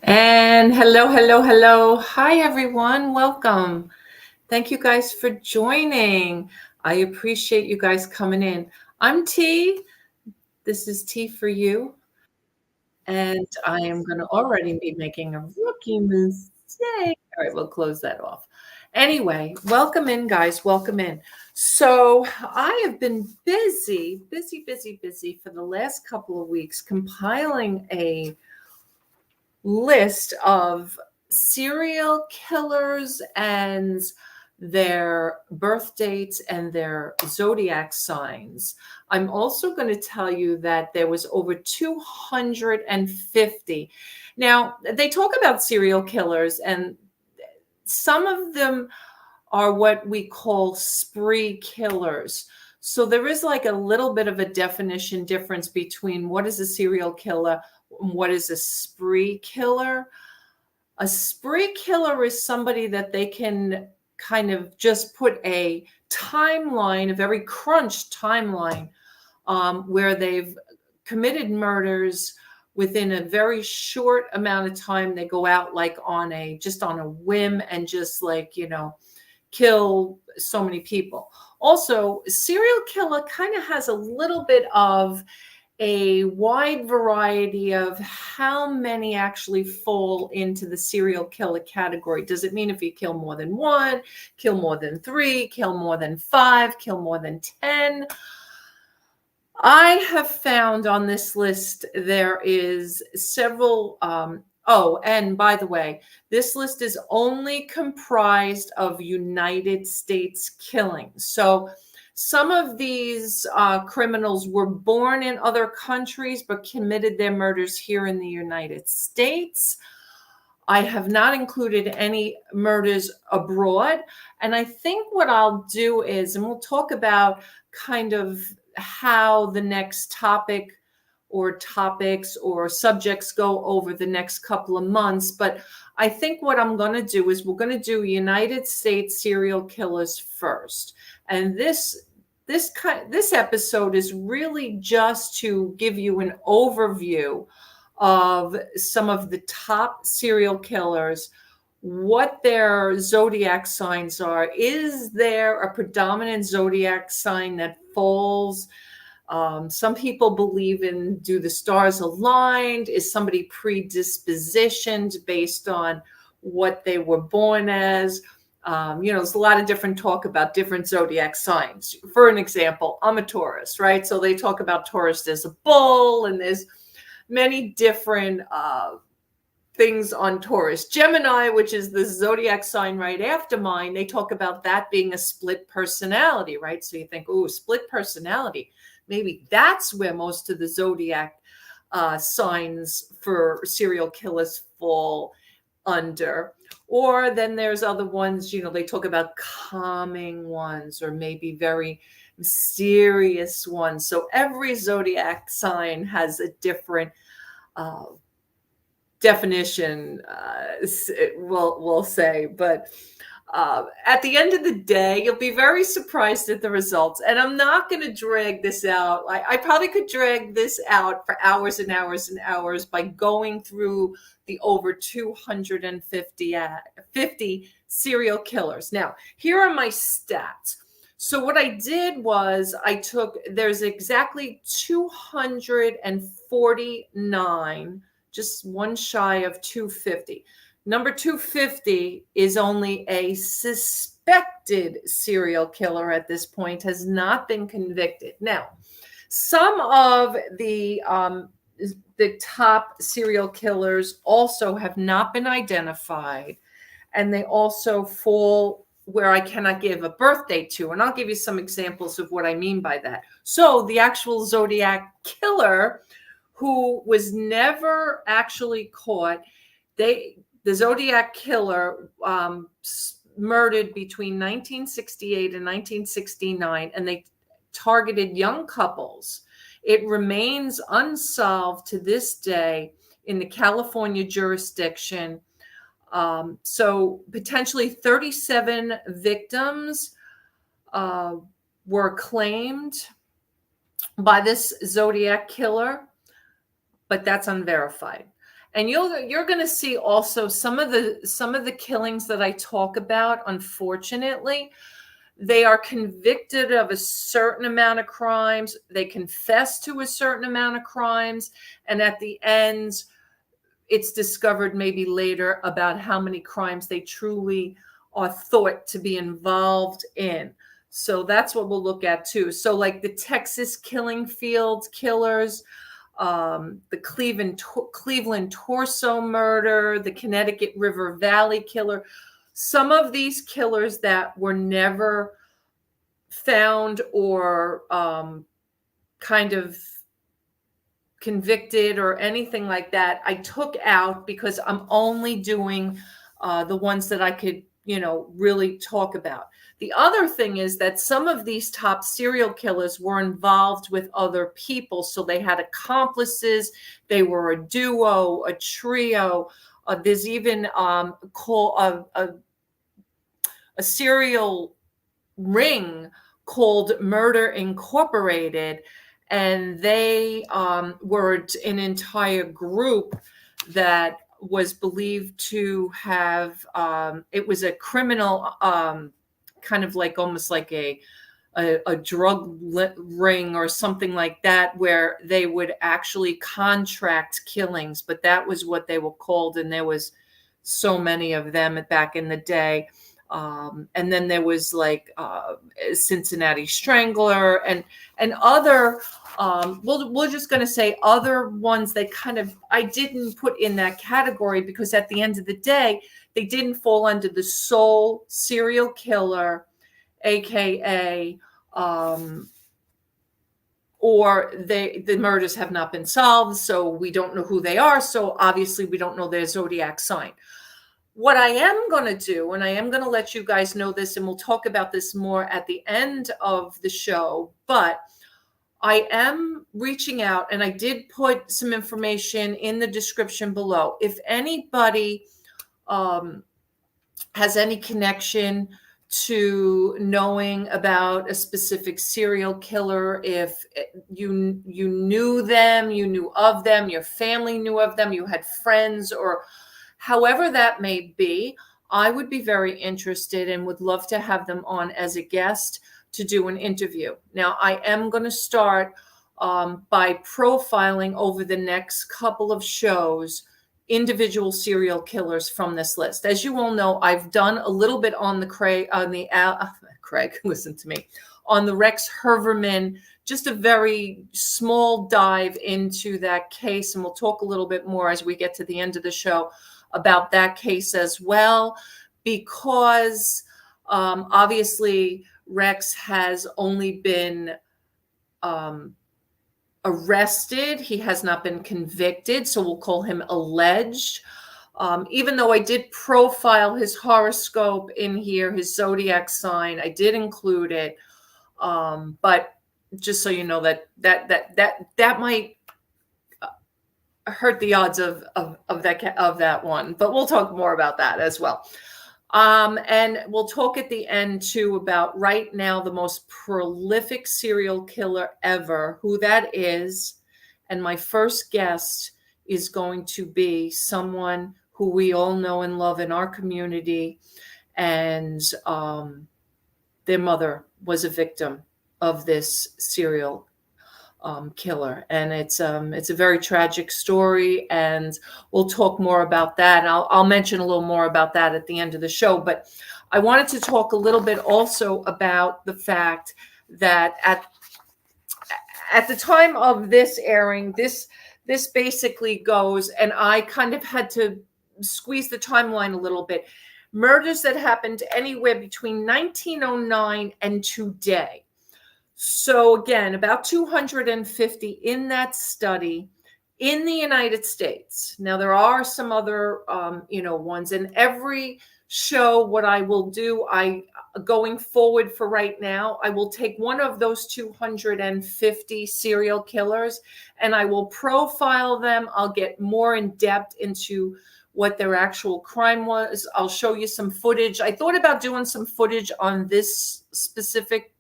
And hello, hello, hello. Hi, everyone. Welcome. Thank you guys for joining. I appreciate you guys coming in. I'm T. This is T for you. And I am going to already be making a rookie mistake. All right, we'll close that off. Anyway, welcome in, guys. Welcome in. So I have been busy for the last couple of weeks compiling a list of serial killers and their birth dates and their zodiac signs. I'm also going to tell you that there was over 250. Now, they talk about serial killers, and some of them are what we call spree killers. So there is like a little bit of a definition difference between what is a serial killer and what is a spree killer. A spree killer is somebody that they can kind of just put a timeline, a very crunched timeline, where they've committed murders within a very short amount of time. They go out like on a whim and just like, kill so many people. Also, serial killer kind of has a little bit of a wide variety of how many actually fall into the serial killer category. Does it mean if you kill more than one, kill more than three, kill more than five, kill more than 10? I have found on this list there is several. And by the way, this list is only comprised of United States killings. So some of these criminals were born in other countries but committed their murders here in the United States. I have not included any murders abroad. And I think what I'll do is, and we'll talk about kind of how the next topic or topics or subjects go over the next couple of months. But I think what I'm going to do is we're going to do United States serial killers first. And this episode is really just to give you an overview of some of the top serial killers, what their zodiac signs are. Is there a predominant zodiac sign that falls? Some people believe in, do the stars aligned? Is somebody predispositioned based on what they were born as? There's a lot of different talk about different zodiac signs. For an example, I'm a Taurus, right? So they talk about Taurus, there's a bull, and there's many different things on Taurus. Gemini, which is the zodiac sign right after mine, they talk about that being a split personality, right? So you think, oh, split personality. Maybe that's where most of the zodiac signs for serial killers fall under. Or then there's other ones, they talk about calming ones or maybe very mysterious ones. So every zodiac sign has a different definition, we'll say. But at the end of the day, you'll be very surprised at the results. And I'm not going to drag this out. I probably could drag this out for hours and hours and hours by going through the over 250 serial killers. Now, here are my stats. So what I did was there's exactly 249, just one shy of 250. Number 250 is only a suspected serial killer at this point, has not been convicted. Now, some of the top serial killers also have not been identified, and they also fall where I cannot give a birth date to. And I'll give you some examples of what I mean by that. So the actual Zodiac killer, who was never actually caught, the Zodiac killer murdered between 1968 and 1969, and they targeted young couples. It remains unsolved to this day in the California jurisdiction. So potentially 37 victims were claimed by this Zodiac killer, but that's unverified. And you're going to see also some of the killings that I talk about, unfortunately, they are convicted of a certain amount of crimes, they confess to a certain amount of crimes, and at the end it's discovered maybe later about how many crimes they truly are thought to be involved in. So that's what we'll look at too. So like the Texas killing field killers, the Cleveland torso murder, the Connecticut River Valley killer, some of these killers that were never found or kind of convicted or anything like that, I took out because I'm only doing the ones that I could, really talk about. The other thing is that some of these top serial killers were involved with other people. So they had accomplices, they were a duo, a trio. There's even a serial ring called Murder Incorporated. And they were an entire group that was believed to have, it was a criminal, kind of like almost like a drug ring or something like that, where they would actually contract killings. But that was what they were called. And there was so many of them back in the day. And then there was like Cincinnati Strangler and other, we're just going to say other ones that kind of, I didn't put in that category because at the end of the day, they didn't fall under the sole serial killer, AKA, or the murders have not been solved. So we don't know who they are. So obviously we don't know their zodiac sign. What I am going to do, and I am going to let you guys know this, and we'll talk about this more at the end of the show, but I am reaching out, and I did put some information in the description below. If anybody has any connection to knowing about a specific serial killer, if you knew them, you knew of them, your family knew of them, you had friends, or however that may be, I would be very interested and would love to have them on as a guest to do an interview. Now, I am going to start by profiling over the next couple of shows individual serial killers from this list. As you all know, I've done a little bit on the Craig, listen to me, on the Rex Herverman, just a very small dive into that case. And we'll talk a little bit more as we get to the end of the show about that case as well, because obviously Rex has only been arrested. He has not been convicted, so we'll call him alleged. Even though I did profile his horoscope in here, his zodiac sign, I did include it. But just so you know that might hurt the odds of that one, but we'll talk more about that as well. And we'll talk at the end too about right now the most prolific serial killer ever, who that is. And my first guest is going to be someone who we all know and love in our community, and their mother was a victim of this serial killer, and it's a very tragic story, and we'll talk more about that. And I'll mention a little more about that at the end of the show. But I wanted to talk a little bit also about the fact that at the time of this airing, this basically goes, and I kind of had to squeeze the timeline a little bit. Murders that happened anywhere between 1909 and today. So again, about 250 in that study in the United States. Now, there are some other, ones. And every show, what I will do, going forward for right now, I will take one of those 250 serial killers and I will profile them. I'll get more in depth into what their actual crime was. I'll show you some footage. I thought about doing some footage on this specific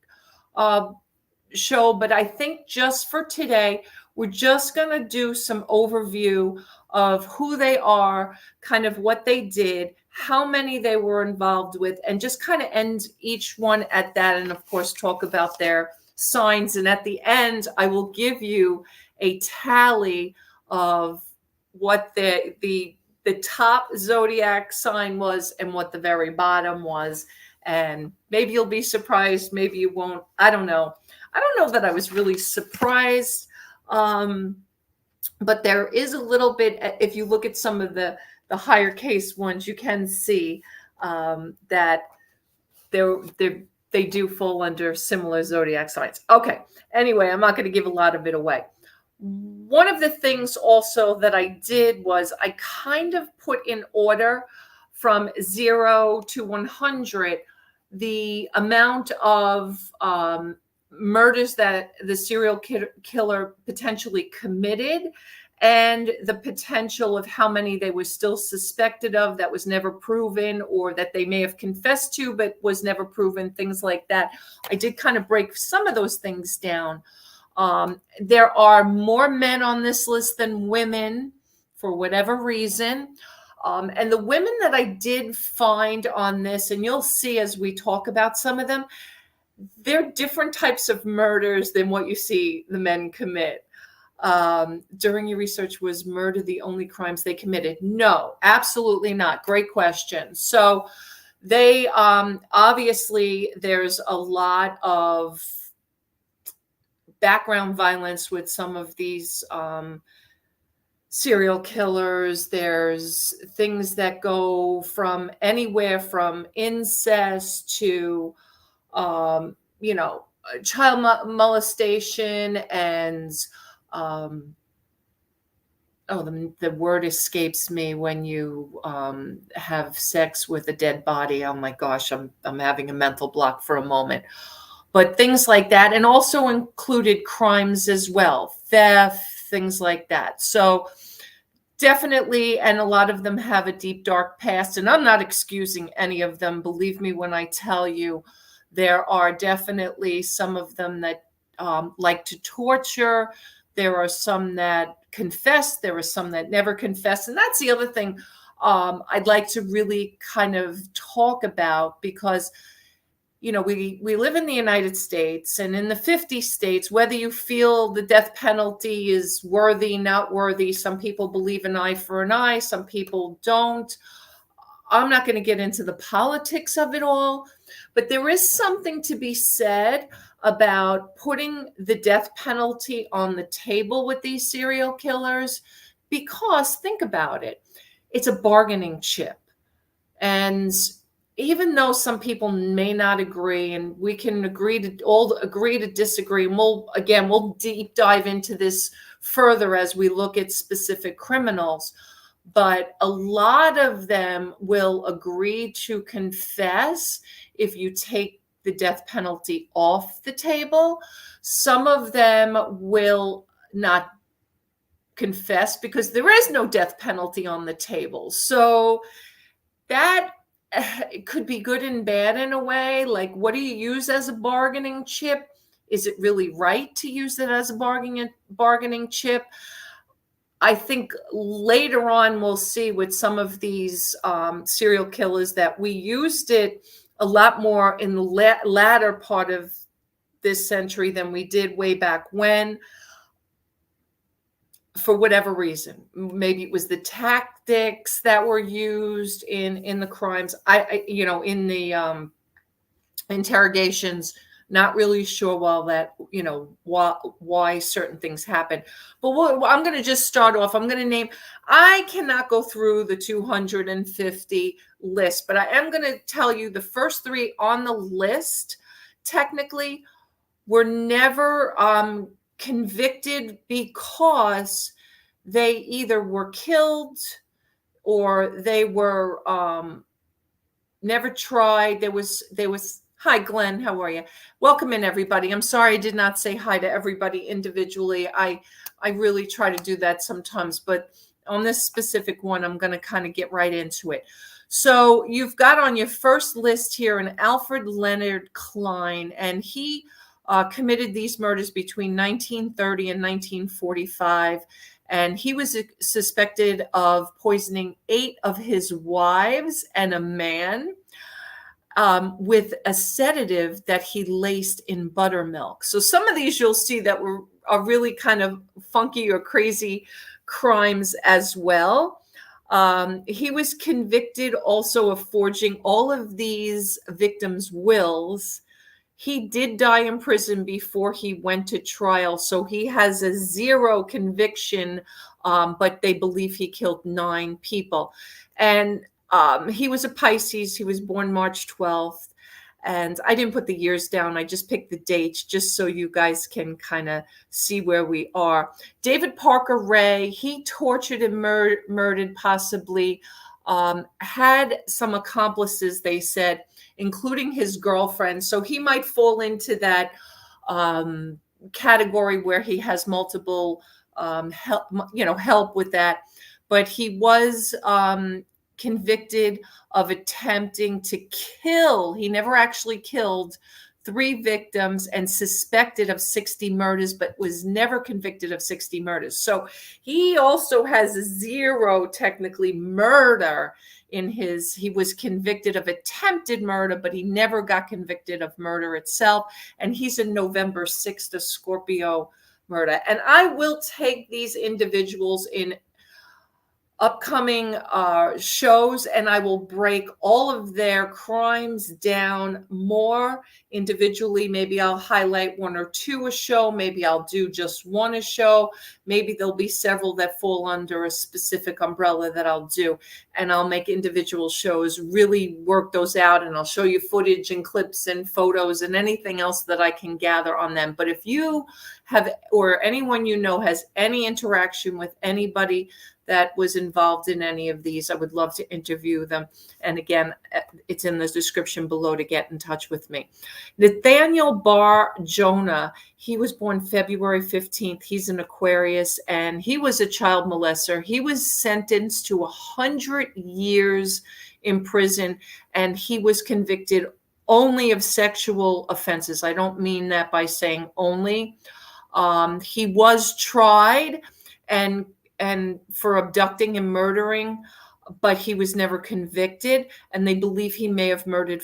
show, but I think just for today, we're just going to do some overview of who they are, kind of what they did, how many they were involved with, and just kind of end each one at that. And of course, talk about their signs. And at the end, I will give you a tally of what the top zodiac sign was and what the very bottom was. And maybe you'll be surprised, maybe you won't. I don't know. I don't know that I was really surprised. But there is a little bit, if you look at some of the higher case ones, you can see that they do fall under similar zodiac signs. Okay. Anyway, I'm not going to give a lot of it away. One of the things also that I did was I kind of put in order from 0 to 100 the amount of murders that the serial killer potentially committed, and the potential of how many they were still suspected of that was never proven, or that they may have confessed to but was never proven, things like that. I did kind of break some of those things down. There are more men on this list than women for whatever reason. And the women that I did find on this, and you'll see as we talk about some of them, they're different types of murders than what you see the men commit. During your research, was murder the only crimes they committed? No, absolutely not. Great question. So they obviously, there's a lot of background violence with some of these serial killers. There's things that go from anywhere from incest to child molestation and the word escapes me when you have sex with a dead body. Oh my gosh, I'm having a mental block for a moment. But things like that, and also included crimes as well, theft, things like that. So definitely, and a lot of them have a deep, dark past, and I'm not excusing any of them. Believe me when I tell you, there are definitely some of them that like to torture. There are some that confess. There are some that never confess. And that's the other thing I'd like to really kind of talk about, because we live in the United States, and in the 50 states, whether you feel the death penalty is worthy, not worthy, some people believe an eye for an eye, some people don't. I'm not going to get into the politics of it all, but there is something to be said about putting the death penalty on the table with these serial killers, because think about it, it's a bargaining chip. And even though some people may not agree, and we can agree to disagree, and we'll deep dive into this further as we look at specific criminals, but a lot of them will agree to confess if you take the death penalty off the table. Some of them will not confess because there is no death penalty on the table. So that it could be good and bad in a way. Like, what do you use as a bargaining chip? Is it really right to use it as a bargaining chip? I think later on we'll see with some of these serial killers that we used it a lot more in the latter part of this century than we did way back when. For whatever reason, maybe it was the tactics that were used in the crimes. In the interrogations, not really sure why certain things happen. But I'm going to just start off. I'm going to name. I cannot go through the 250 list, but I am going to tell you the first 3 on the list technically were never convicted because they either were killed or they were never tried. There was hi Glenn, how are you? Welcome in, everybody. I'm sorry I did not say hi to everybody individually. I really try to do that sometimes, but on this specific one, I'm going to kind of get right into it. So you've got on your first list here an Alfred Leonard Klein, and he committed these murders between 1930 and 1945. and he was suspected of poisoning 8 of his wives and a man with a sedative that he laced in buttermilk. So some of these you'll see that are really kind of funky or crazy crimes as well. He was convicted also of forging all of these victims' wills. He did die in prison before he went to trial, so he has a 0 conviction, but they believe he killed 9 people. And he was a Pisces. He was born March 12th. And I didn't put the years down. I just picked the dates just so you guys can kind of see where we are. David Parker Ray, he tortured and murdered possibly, had some accomplices, they said, including his girlfriend. So he might fall into that category where he has multiple help with that. But he was convicted of attempting to kill. He never actually killed 3 victims and suspected of 60 murders, but was never convicted of 60 murders. So he also has 0 technically murder in his. He was convicted of attempted murder, but he never got convicted of murder itself. And he's a November 6th, a Scorpio murder. And I will take these individuals in upcoming shows, and I will break all of their crimes down more individually. Maybe I'll highlight 1 or 2 a show. Maybe I'll do just 1 a show. Maybe there'll be several that fall under a specific umbrella that I'll do, and I'll make individual shows, really work those out, and I'll show you footage and clips and photos and anything else that I can gather on them. But if you have, or anyone you know has any interaction with anybody that was involved in any of these, I would love to interview them. And again, it's in the description below to get in touch with me. Nathaniel Bar Jonah, he was born February 15th. He's an Aquarius, and he was a child molester. He was sentenced to 100 years in prison, and he was convicted only of sexual offenses. I don't mean that by saying only. He was tried and for abducting and murdering, but he was never convicted, and they believe he may have murdered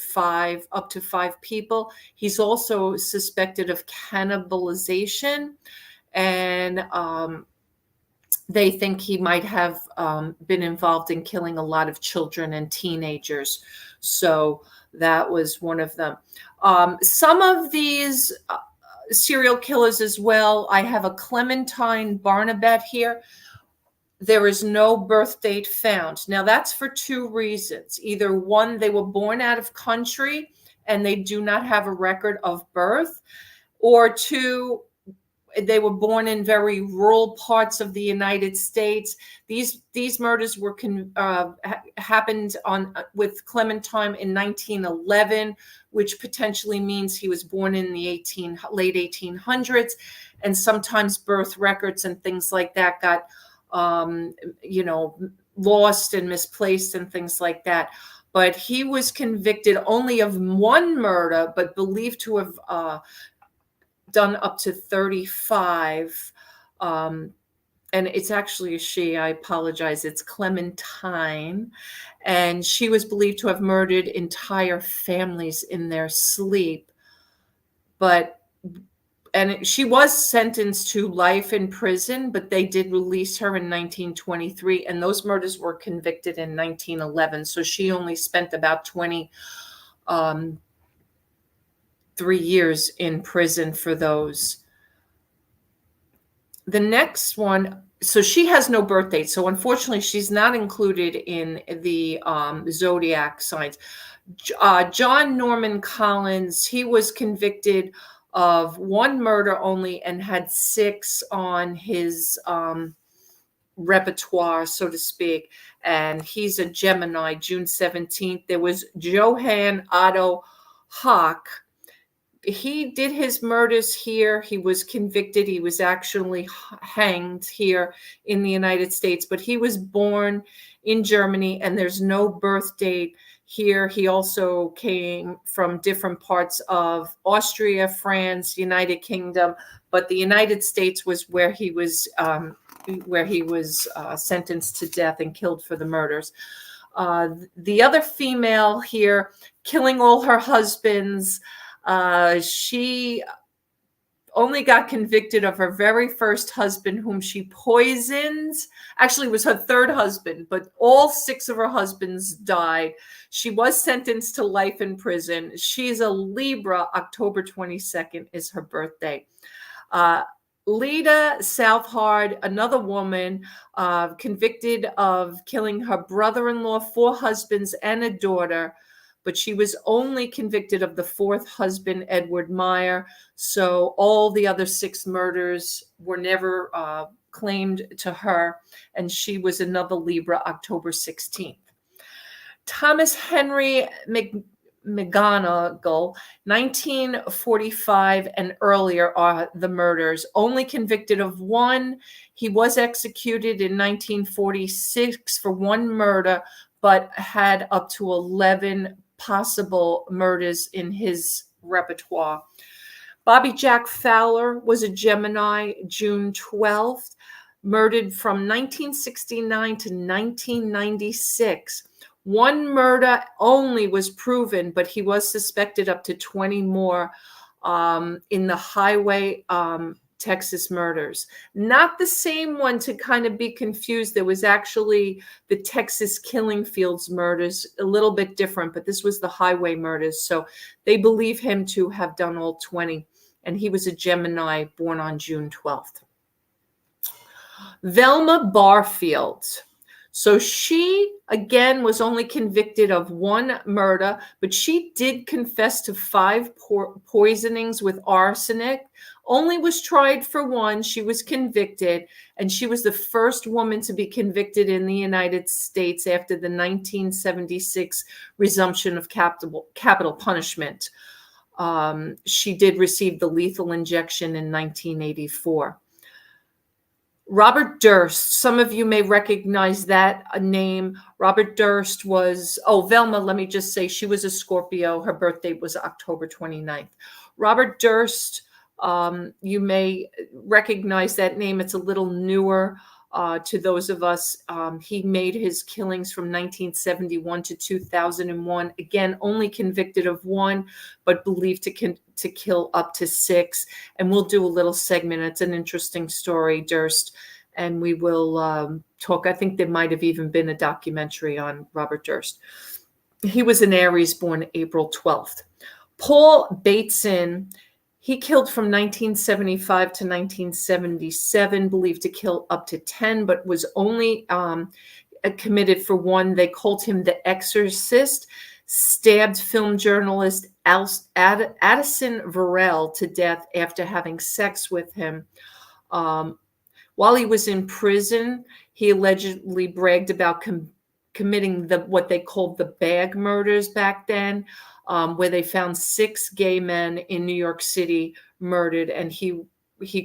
up to 5 people. He's also suspected of cannibalization, and they think he might have been involved in killing a lot of children and teenagers. So that was one of them. Some of these serial killers as well. I have a Clementine Barnabet here. There is no birth date found. Now, that's for 2 reasons. Either 1, they were born out of country and they do not have a record of birth, or 2, they were born in very rural parts of the United States. These murders were happened with Clementine in 1911, which potentially means he was born in the late 1800s, and sometimes birth records and things like that got lost and misplaced and things like that. But he was convicted only of 1 murder, but believed to have done up to 35. And it's actually a she. I apologize. It's Clementine. And she was believed to have murdered entire families in their sleep. And she was sentenced to life in prison, but they did release her in 1923, and those murders were convicted in 1911. So she only spent about 23 years in prison for those. The next one, so she has no birth date. So unfortunately, she's not included in the Zodiac signs. John Norman Collins, he was convicted of 1 murder only and had 6 on his repertoire, so to speak. And he's a Gemini, June 17th. There was Johann Otto Hock. He did his murders here. He was convicted. He was actually hanged here in the United States, but he was born in Germany, and there's no birth date here. He also came from different parts of Austria, France, United Kingdom, but the United States was where he was where he was sentenced to death and killed for the murders. The other female here, killing all her husbands, she only got convicted of her very first husband, whom she poisoned. Actually, it was her third husband, but all 6 of her husbands died. She was sentenced to life in prison. She's a Libra. October 22nd is her birthday. Leda Southard, another woman, convicted of killing her brother-in-law, 4 husbands, and a daughter. But she was only convicted of the 4th husband, Edward Meyer. So all the other 6 murders were never claimed to her. And she was another Libra, October 16th. Thomas Henry McGonigal, 1945 and earlier are the murders. Only convicted of 1. He was executed in 1946 for 1 murder, but had up to 11 possible murders in his repertoire. Bobby Jack Fowler was a Gemini, June 12th, murdered from 1969 to 1996. 1 murder only was proven, but he was suspected up to 20 more in the Highway Texas murders. Not the same one, to kind of be confused. There was actually the Texas Killing Fields murders, a little bit different, but this was the Highway murders. So they believe him to have done all 20. And he was a Gemini, born on June 12th. Velma Barfield. So she, again, was only convicted of 1 murder, but she did confess to 5 poisonings with arsenic. Only was tried for 1. She was convicted, and she was the first woman to be convicted in the United States after the 1976 resumption of capital punishment. She did receive the lethal injection in 1984. Robert Durst, some of you may recognize that name. Robert Durst was, Velma, let me just say, she was a Scorpio. Her birthday was October 29th. Robert Durst, you may recognize that name. It's a little newer to those of us. He made his killings from 1971 to 2001. Again, only convicted of 1, but believed to kill up to 6. And we'll do a little segment. It's an interesting story, Durst. And we will talk. I think there might have even been a documentary on Robert Durst. He was an Aries, born April 12th. Paul Bateson, he killed from 1975 to 1977, believed to kill up to 10, but was only committed for 1. They called him the Exorcist. Stabbed film journalist Addison Verrell to death after having sex with him. While he was in prison, he allegedly bragged about committing what they called the bag murders back then, where they found 6 gay men in New York City murdered, and he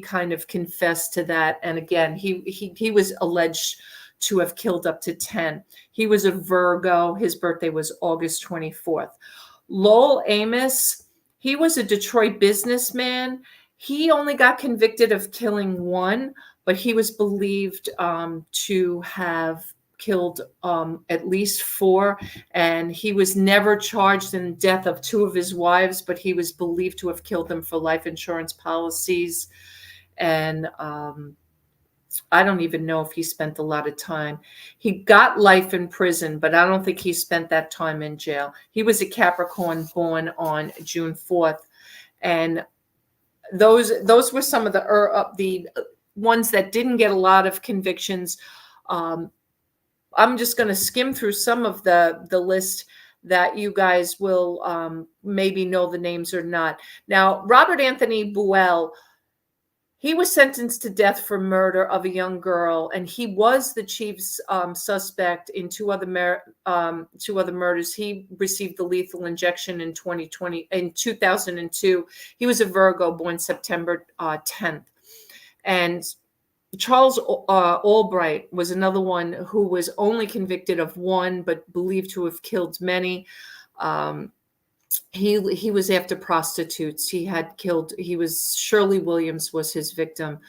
kind of confessed to that. And again, he was alleged to have killed up to 10. He was a Virgo. His birthday was August 24th. Lowell Amos, he was a Detroit businessman. He only got convicted of killing 1, but he was believed to have killed at least 4, and he was never charged in the death of 2 of his wives, but he was believed to have killed them for life insurance policies. And I don't even know if he spent a lot of time. He got life in prison, but I don't think he spent that time in jail. He was a Capricorn, born on June 4th. And those were some of the ones that didn't get a lot of convictions. I'm just going to skim through some of the list that you guys will maybe know the names or not. Now, Robert Anthony Buell, he was sentenced to death for murder of a young girl, and he was the chief suspect in 2 other murders. He received the lethal injection in 2002. He was a Virgo, born September 10th. And Charles Albright was another one who was only convicted of 1, but believed to have killed many. He was after prostitutes. Shirley Williams was his victim,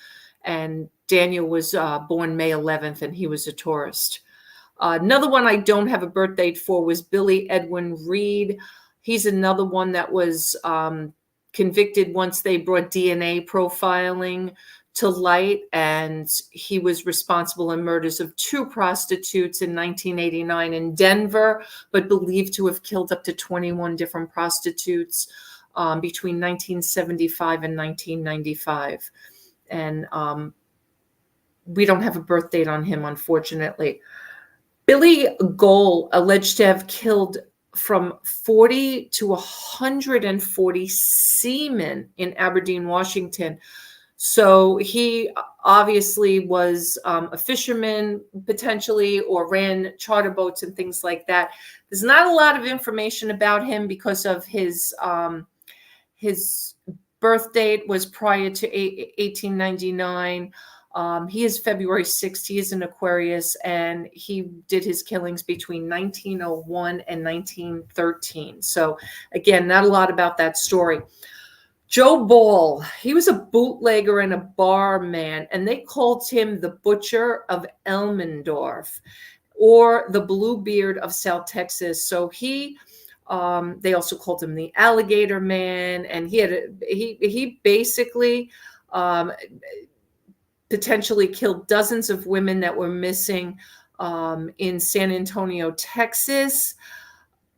And Daniel was born May 11th, and he was a Taurus. Another one I don't have a birth date for was Billy Edwin Reed. He's another one that was convicted once they brought DNA profiling to light, and he was responsible in murders of 2 prostitutes in 1989 in Denver, but believed to have killed up to 21 different prostitutes between 1975 and 1995. And we don't have a birth date on him, unfortunately. Billy Gohl, alleged to have killed from 40 to 140 seamen in Aberdeen, Washington. So he obviously was a fisherman, potentially, or ran charter boats and things like that. There's not a lot of information about him because of his birth date was prior to 1899. He is February 6th. He is an Aquarius, and he did his killings between 1901 and 1913. So again, not a lot about that story. Joe Ball, he was a bootlegger and a barman, and they called him the Butcher of Elmendorf, or the Bluebeard of South Texas. So he they also called him the Alligator Man, and he basically potentially killed dozens of women that were missing in San Antonio, Texas,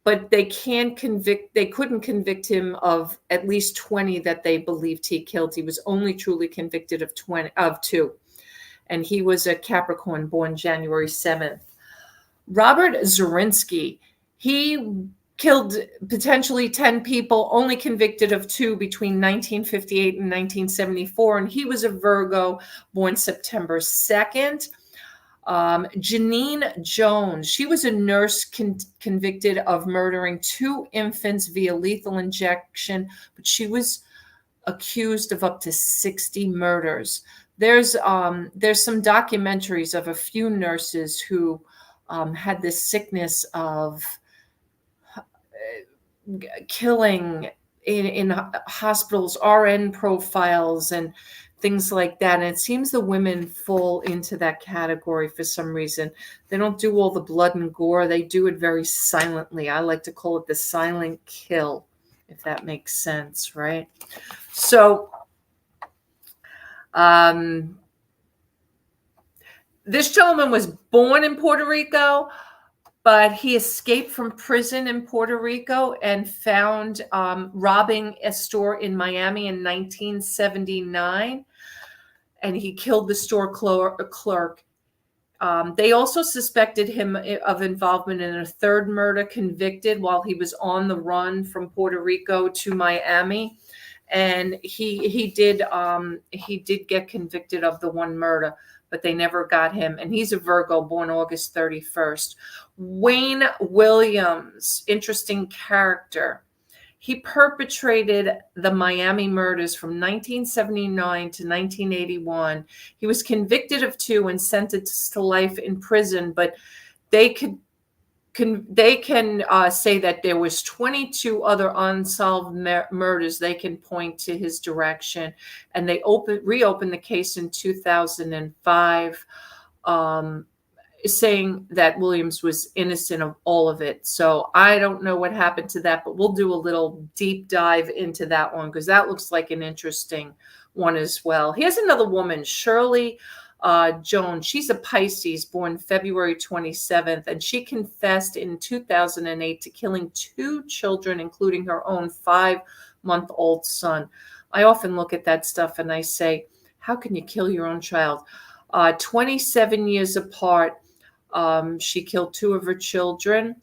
but they couldn't convict him of at least 20 that they believed he killed. He was only truly convicted of 2. And he was a Capricorn, born January 7th. Robert Zorinsky, he killed potentially 10 people, only convicted of 2 between 1958 and 1974. And he was a Virgo, born September 2nd. Janine Jones, she was a nurse convicted of murdering 2 infants via lethal injection, but she was accused of up to 60 murders. There's some documentaries of a few nurses who had this sickness of killing in hospitals, RN profiles and things like that. And it seems the women fall into that category for some reason. They don't do all the blood and gore. They do it very silently. I like to call it the silent kill, if that makes sense, right? So this gentleman was born in Puerto Rico, but he escaped from prison in Puerto Rico and found robbing a store in Miami in 1979. And he killed the store clerk. They also suspected him of involvement in a 3rd murder, convicted while he was on the run from Puerto Rico to Miami. And he did get convicted of the 1 murder, but they never got him. And he's a Virgo, born August 31st. Wayne Williams, interesting character. He perpetrated the Miami murders from 1979 to 1981. He was convicted of 2 and sentenced to life in prison, but they can say that there was 22 other unsolved murders they can point to his direction, and they reopened the case in 2005, saying that Williams was innocent of all of it. So I don't know what happened to that, but we'll do a little deep dive into that one because that looks like an interesting one as well. Here's another woman, Shirley Jones. She's a Pisces, born February 27th, and she confessed in 2008 to killing 2 children, including her own 5-month-old son. I often look at that stuff and I say, how can you kill your own child? 27 years apart, she killed 2 of her children.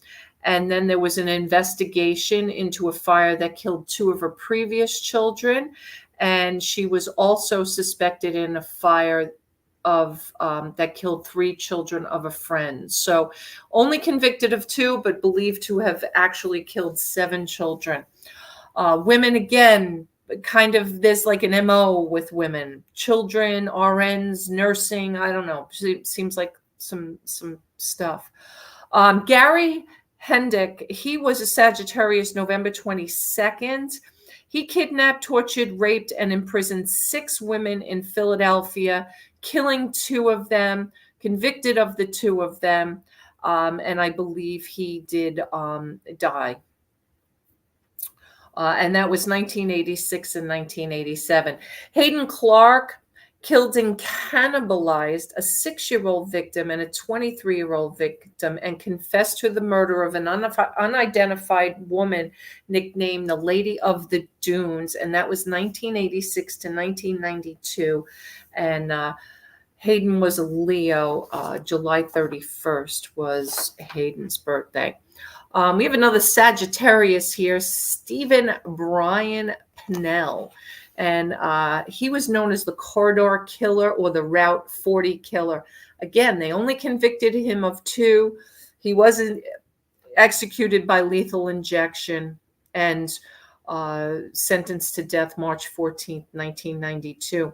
And then there was an investigation into a fire that killed 2 of her previous children. And she was also suspected in a fire that killed 3 children of a friend. So only convicted of 2, but believed to have actually killed 7 children. Women, again, kind of there's like an MO with women, children, RNs, nursing. I don't know. It seems like some stuff. Gary Hendrick, he was a Sagittarius, November 22nd. He kidnapped, tortured, raped, and imprisoned 6 women in Philadelphia, killing 2 of them, convicted of the 2 of them, and I believe he did die. And that was 1986 and 1987. Hayden Clark killed and cannibalized a 6-year-old victim and a 23-year-old victim and confessed to the murder of an unidentified woman nicknamed the Lady of the Dunes. And that was 1986 to 1992. And Hayden was a Leo. July 31st was Hayden's birthday. We have another Sagittarius here, Stephen Brian Pennell. And he was known as the Corridor Killer or the Route 40 Killer. Again, they only convicted him of 2. He wasn't executed by lethal injection and sentenced to death March 14th, 1992.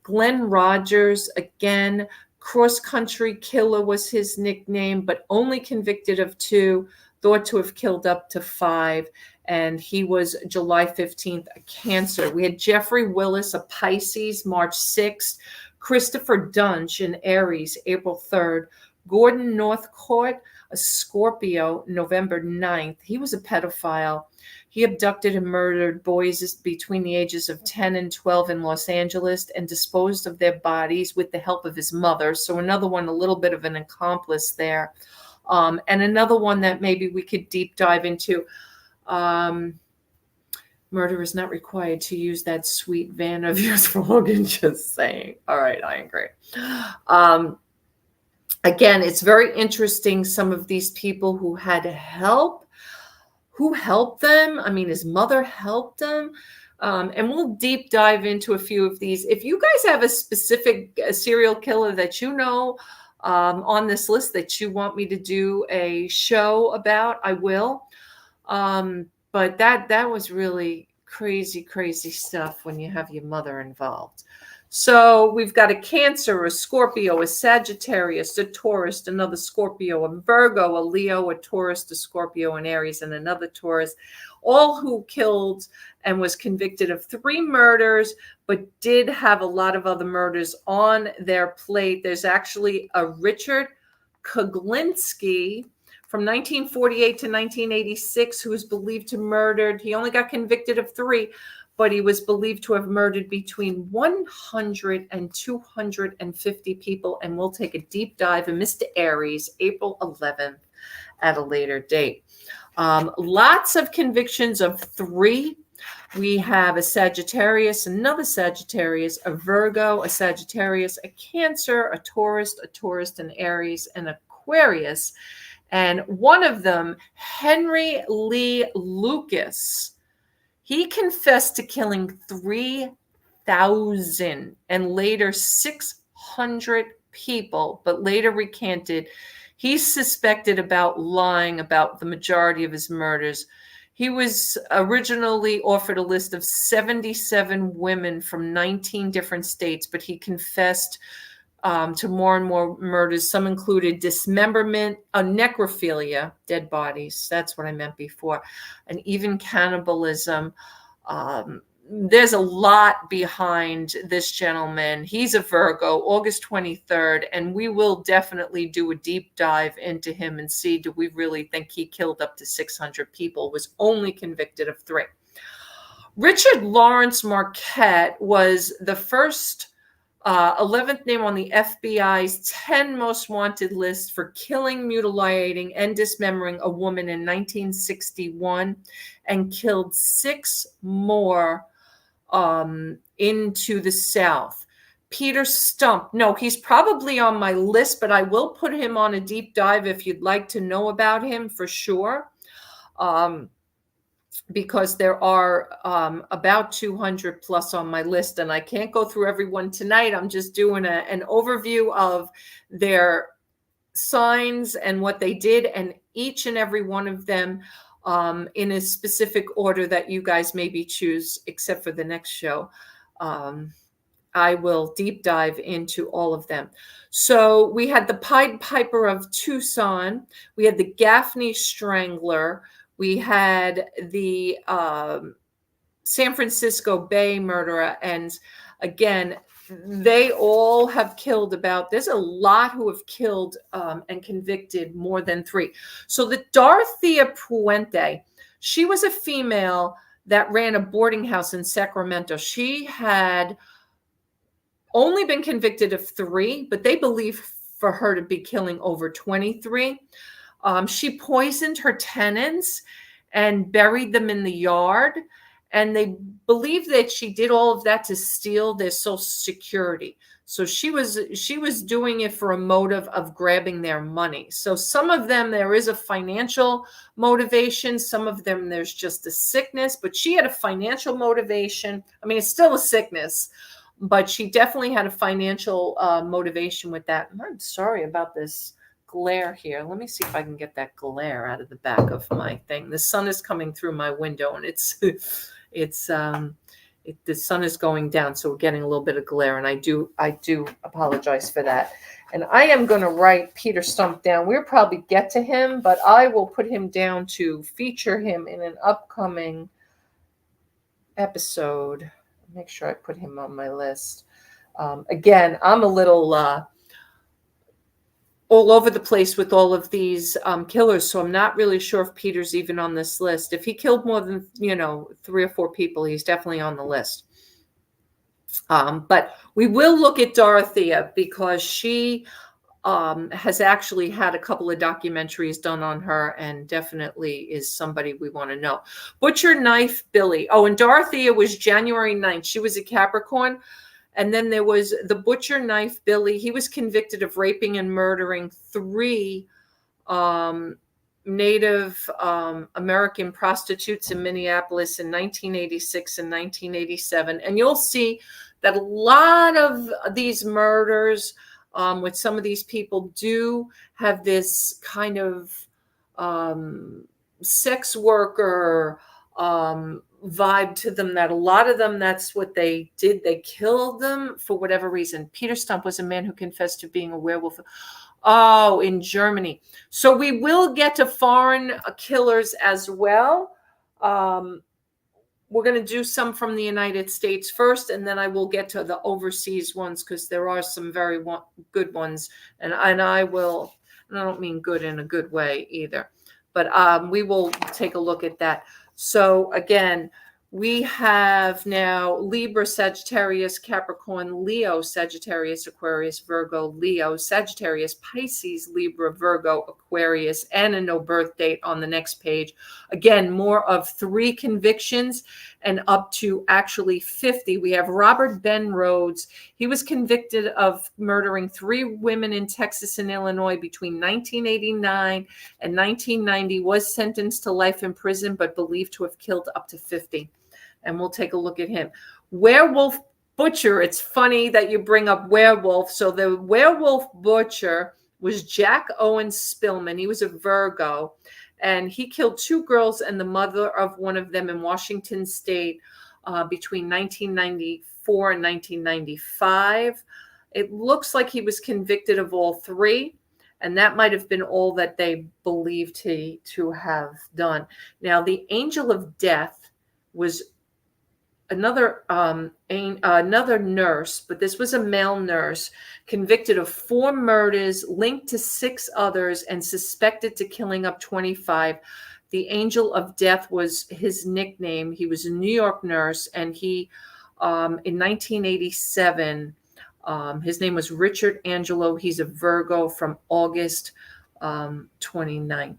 Glenn Rogers, again, cross-country killer was his nickname, but only convicted of 2, thought to have killed up to 5. And he was July 15th, a Cancer. We had Jeffrey Willis, a Pisces, March 6th. Christopher Dunch, an Aries, April 3rd. Gordon Northcourt, a Scorpio, November 9th. He was a pedophile. He abducted and murdered boys between the ages of 10 and 12 in Los Angeles and disposed of their bodies with the help of his mother. So another one, a little bit of an accomplice there. And another one that maybe we could deep dive into. Murder is not required to use that sweet van of yours for Logan, just saying. All right, I agree. Again, it's very interesting, some of these people who had help. Who helped them? I mean, his mother helped him. And we'll deep dive into a few of these. If you guys have a specific serial killer that you know on this list that you want me to do a show about, I will. But that was really crazy, crazy stuff when you have your mother involved. So we've got a Cancer, a Scorpio, a Sagittarius, a Taurus, another Scorpio, a Virgo, a Leo, a Taurus, a Scorpio, an Aries, and another Taurus, all who killed and was convicted of 3 murders, but did have a lot of other murders on their plate. There's actually a Richard Koglinski from 1948 to 1986 who was believed to murdered. He only got convicted of 3, but he was believed to have murdered between 100 and 250 people. And we'll take a deep dive in Mr. Aries, April 11th at a later date. Lots of convictions of 3. We have a Sagittarius, another Sagittarius, a Virgo, a Sagittarius, a Cancer, a Taurus, an Aries, and Aquarius. And one of them, Henry Lee Lucas, he confessed to killing 3,000 and later 600 people, but later recanted. He's suspected about lying about the majority of his murders. He was originally offered a list of 77 women from 19 different states, but he confessed to more and more murders. Some included dismemberment, necrophilia, dead bodies. That's what I meant before. And even cannibalism. There's a lot behind this gentleman. He's a Virgo, August 23rd, and we will definitely do a deep dive into him and see, do we really think he killed up to 600 people, was only convicted of 3. Richard Lawrence Marquette was the first 11th name on the FBI's 10 most wanted list for killing, mutilating, and dismembering a woman in 1961 and killed 6 more into the South. Peter Stump. No, he's probably on my list, but I will put him on a deep dive if you'd like to know about him for sure. Because there are about 200 plus on my list, and I can't go through everyone tonight. I'm just doing an overview of their signs and what they did, and each and every one of them in a specific order that you guys maybe choose, except for the next show. I will deep dive into all of them. So we had the Pied Piper of Tucson. We had the Gaffney Strangler. We had the San Francisco Bay murderer. And again, they all have killed there's a lot who have killed and convicted more than 3. So the Dorothea Puente, she was a female that ran a boarding house in Sacramento. She had only been convicted of 3, but they believe for her to be killing over 23. She poisoned her tenants and buried them in the yard. And they believe that she did all of that to steal their Social Security. So she was doing it for a motive of grabbing their money. So some of them, there is a financial motivation. Some of them, there's just a sickness. But she had a financial motivation. I mean, it's still a sickness, but she definitely had a financial motivation with that. I'm sorry about this glare here. Let me see if I can get that glare out of the back of my thing. The sun is coming through my window, and the sun is going down, so we're getting a little bit of glare, and I do apologize for that. And I am going to write Peter Stump down. We'll probably get to him, but I will put him down to feature him in an upcoming episode. Make sure I put him on my list. Again, I'm a little all over the place with all of these killers, so I'm not really sure if Peter's even on this list. If he killed more than 3 or 4 people, he's definitely on the list. But we will look at Dorothea because she has actually had a couple of documentaries done on her, and definitely is somebody we want to know. Butcher Knife Billy. Oh, and Dorothea was January 9th. She was a Capricorn. And then there was the Butcher Knife Billy. He was convicted of raping and murdering 3 Native American prostitutes in Minneapolis in 1986 and 1987. And you'll see that a lot of these murders with some of these people do have this kind of sex worker vibe to them, that a lot of them, that's what they did. They killed them for whatever reason. Peter Stump was a man who confessed to being a werewolf. Oh, in Germany. So we will get to foreign killers as well. We're going to do some from the United States first, and then I will get to the overseas ones because there are some very good ones. And I don't mean good in a good way either, but we will take a look at that. So again, we have now Libra, Sagittarius, Capricorn, Leo, Sagittarius, Aquarius, Virgo, Leo, Sagittarius, Pisces, Libra, Virgo, Aquarius, and a no birth date on the next page. Again, more of 3 convictions and up to actually 50. We have Robert Ben Rhodes. He was convicted of murdering 3 women in Texas and Illinois between 1989 and 1990, was sentenced to life in prison, but believed to have killed up to 50. And we'll take a look at him. Werewolf Butcher. It's funny that you bring up werewolf. So the werewolf butcher was Jack Owen Spillman. He was a Virgo, and he killed 2 girls and the mother of one of them in Washington State between 1994 and 1995. It looks like he was convicted of all 3. And that might have been all that they believed to have done. Now, the angel of death was another nurse, but this was a male nurse, convicted of 4 murders, linked to 6 others, and suspected to killing up 25. The angel of death was his nickname. He was a New York nurse, and he, in 1987, his name was Richard Angelo. He's a Virgo from August 29th.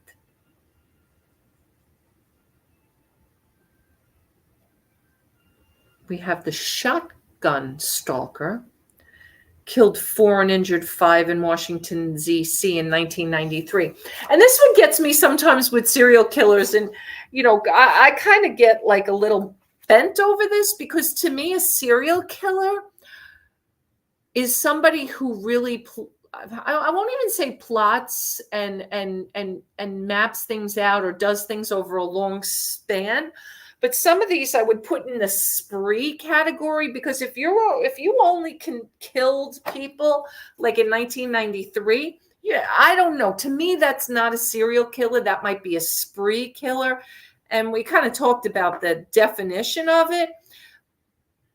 We have the shotgun stalker, killed 4 and injured 5 in Washington, D.C. in 1993. And this one gets me sometimes with serial killers. And, I kind of get like a little bent over this, because to me, a serial killer is somebody who really, I won't even say plots and maps things out or does things over a long span. But some of these I would put in the spree category, because if you only killed people like in 1993, I don't know. To me, that's not a serial killer. That might be a spree killer. And we kind of talked about the definition of it.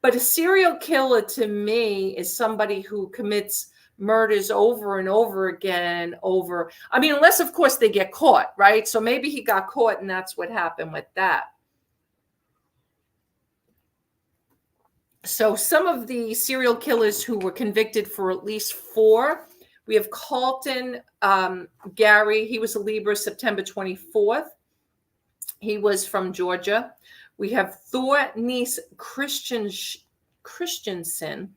But a serial killer to me is somebody who commits murders over and over again over. I mean, unless, of course, they get caught, right? So maybe he got caught and that's what happened with that. So some of the serial killers who were convicted for at least 4, we have Carlton Gary. He was a Libra, September 24th. He was from Georgia. We have Thor Nice Christensen.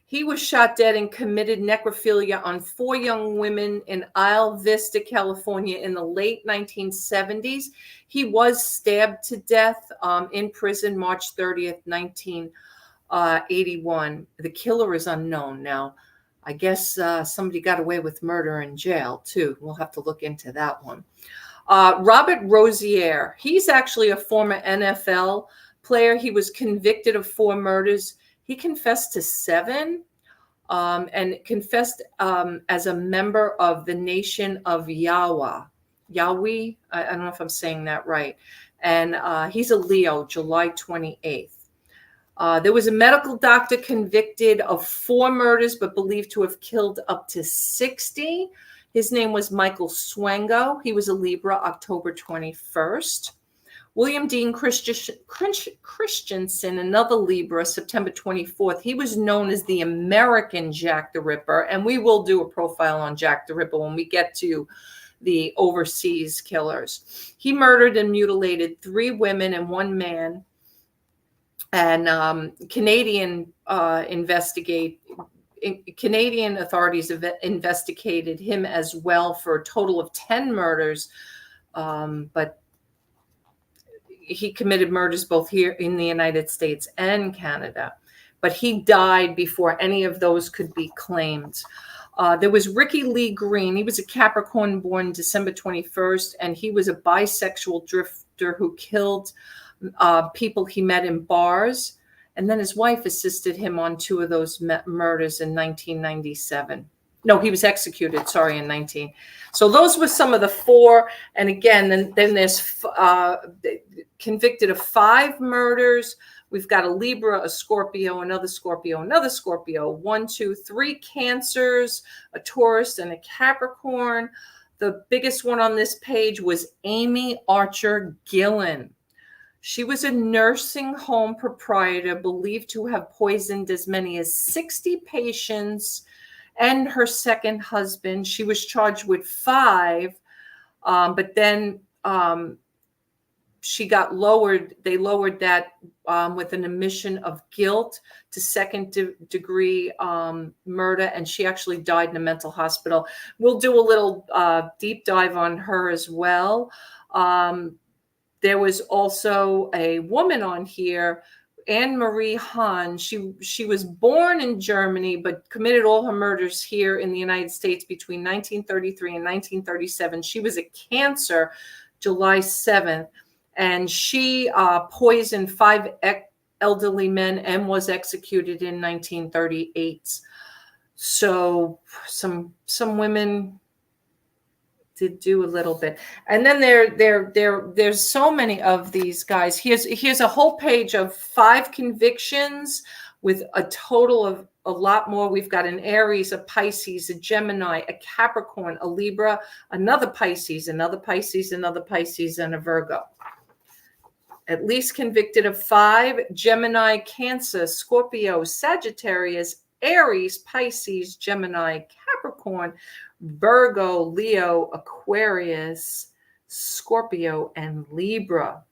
He was shot dead and committed necrophilia on 4 young women in Isle Vista, California in the late 1970s. He was stabbed to death in prison March 30th, 1981. The killer is unknown. Now, I guess somebody got away with murder in jail, too. We'll have to look into that one. Robert Rozier, he's actually a former NFL player. He was convicted of 4 murders. He confessed to 7 and confessed as a member of the Nation of Yahweh. Yahweh, I don't know if I'm saying that right. And he's a Leo, July 28th. There was a medical doctor convicted of 4 murders, but believed to have killed up to 60. His name was Michael Swango. He was a Libra, October 21st. William Dean Christensen, another Libra, September 24th. He was known as the American Jack the Ripper, and we will do a profile on Jack the Ripper when we get to the overseas killers. He murdered and mutilated 3 women and 1 man. And Canadian authorities have investigated him as well for a total of 10 murders, but he committed murders both here in the United States and Canada. But he died before any of those could be claimed. There was Ricky Lee Green. He was a Capricorn born December 21st, and he was a bisexual drifter who killed people he met in bars. And then his wife assisted him on 2 of those murders in 1997. No, he was executed, sorry, in 19. So those were some of the 4. And again, then there's convicted of 5 murders. We've got a Libra, a Scorpio, another Scorpio, 1, 2, 3 Cancers, a Taurus, and a Capricorn. The biggest one on this page was Amy Archer Gillen. She was a nursing home proprietor believed to have poisoned as many as 60 patients and her second husband. She was charged with 5, but then she got lowered. They lowered that with an admission of guilt to second-degree murder, and she actually died in a mental hospital. We'll do a little deep dive on her as well. There was also a woman on here, Anne Marie Hahn. She was born in Germany, but committed all her murders here in the United States between 1933 and 1937. She was a Cancer, July 7th, and she poisoned 5 elderly men and was executed in 1938. So some women did do a little bit. And then there's so many of these guys. Here's a whole page of 5 convictions with a total of a lot more. We've got an Aries, a Pisces, a Gemini, a Capricorn, a Libra, another Pisces, another Pisces, another Pisces, and a Virgo. At least convicted of 5: Gemini, Cancer, Scorpio, Sagittarius, Aries, Pisces, Gemini, Capricorn, Virgo, Leo, Aquarius, Scorpio, and Libra.